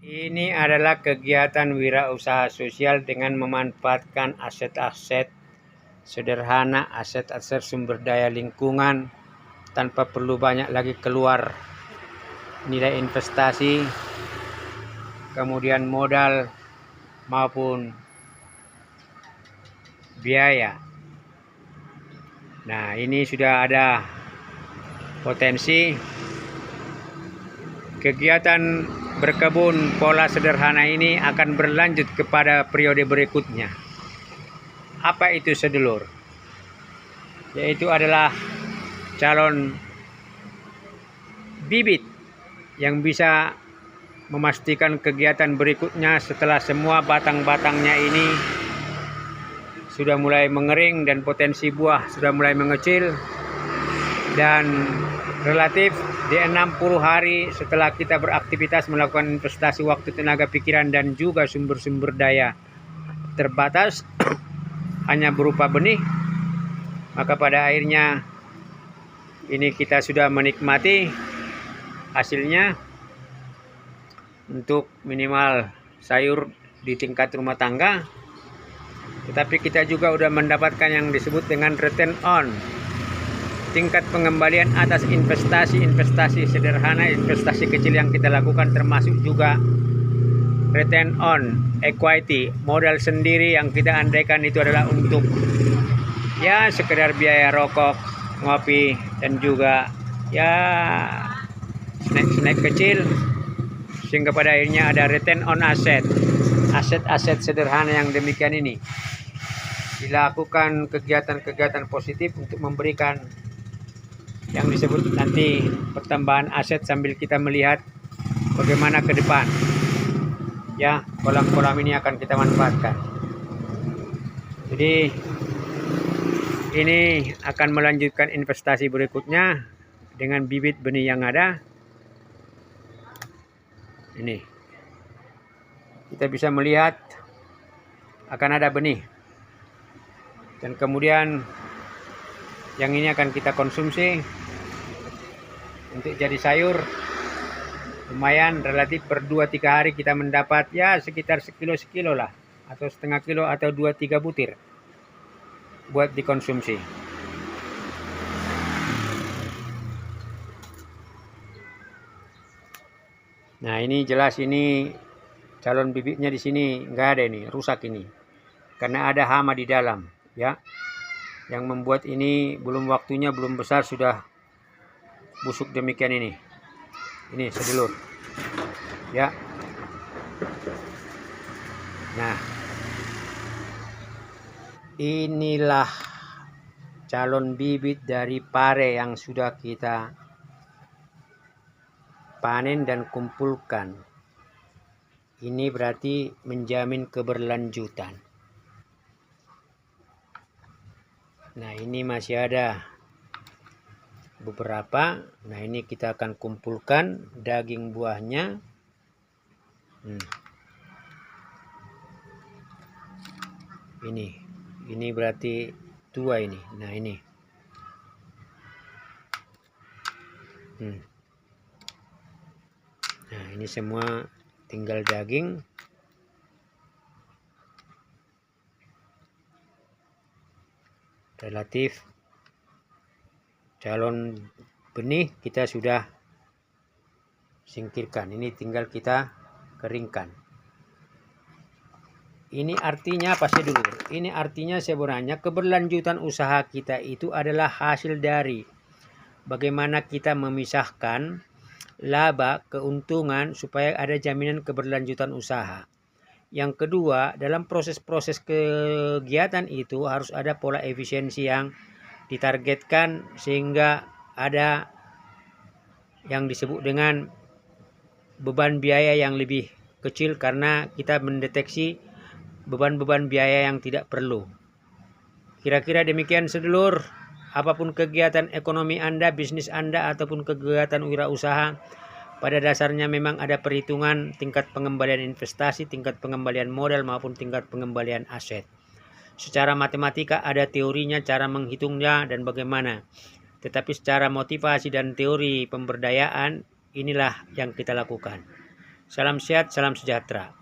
Ini adalah kegiatan wirausaha sosial dengan memanfaatkan aset-aset sederhana, aset-aset sumber daya lingkungan tanpa perlu banyak lagi keluar nilai investasi, kemudian modal maupun biaya. Nah, ini sudah ada potensi kegiatan berkebun pola sederhana ini akan berlanjut kepada periode berikutnya. Apa itu, sedulur? Yaitu adalah calon bibit yang bisa memastikan kegiatan berikutnya setelah semua batang-batangnya ini sudah mulai mengering dan potensi buah sudah mulai mengecil, dan relatif di 60 hari setelah kita beraktivitas melakukan investasi waktu, tenaga, pikiran, dan juga sumber-sumber daya terbatas hanya berupa benih, maka pada akhirnya ini kita sudah menikmati hasilnya untuk minimal sayur di tingkat rumah tangga. Tetapi kita juga sudah mendapatkan yang disebut dengan return on, tingkat pengembalian atas investasi sederhana, investasi kecil yang kita lakukan, termasuk juga return on equity, modal sendiri yang kita andaikan itu adalah untuk ya sekedar biaya rokok, ngopi, dan juga ya snack kecil, sehingga pada akhirnya ada return on aset sederhana yang demikian ini dilakukan kegiatan-kegiatan positif untuk memberikan yang disebut nanti pertambahan aset sambil kita melihat bagaimana ke depan ya kolam-kolam ini akan kita manfaatkan. Jadi ini akan melanjutkan investasi berikutnya dengan bibit benih yang ada. Ini kita bisa melihat akan ada benih, dan kemudian yang ini akan kita konsumsi untuk jadi sayur. Lumayan relatif per 2-3 hari kita mendapat ya sekitar sekilo lah, atau setengah kilo atau 2-3 butir buat dikonsumsi. Nah, ini jelas ini calon bibitnya di sini nggak ada, ini rusak ini karena ada hama di dalam ya, yang membuat ini belum waktunya, belum besar sudah busuk demikian ini sedulur ya. Nah, inilah calon bibit dari pare yang sudah kita panen dan kumpulkan. Ini berarti menjamin keberlanjutan. Nah, ini masih ada beberapa. Nah, ini kita akan kumpulkan daging buahnya. Ini berarti tua ini. Nah, ini. Nah, ini semua tinggal daging. Relatif calon benih kita sudah singkirkan. Ini tinggal kita keringkan. Ini artinya apa sih dulu? Ini artinya sebenarnya keberlanjutan usaha kita itu adalah hasil dari bagaimana kita memisahkan laba, keuntungan, supaya ada jaminan keberlanjutan usaha. Yang kedua, dalam proses-proses kegiatan itu harus ada pola efisiensi yang ditargetkan sehingga ada yang disebut dengan beban biaya yang lebih kecil karena kita mendeteksi beban-beban biaya yang tidak perlu. Kira-kira demikian, sedulur. Apapun kegiatan ekonomi Anda, bisnis Anda, ataupun kegiatan wirausaha, pada dasarnya memang ada perhitungan tingkat pengembalian investasi, tingkat pengembalian modal, maupun tingkat pengembalian aset. Secara matematika ada teorinya, cara menghitungnya, dan bagaimana. Tetapi secara motivasi dan teori pemberdayaan, inilah yang kita lakukan. Salam sehat, salam sejahtera.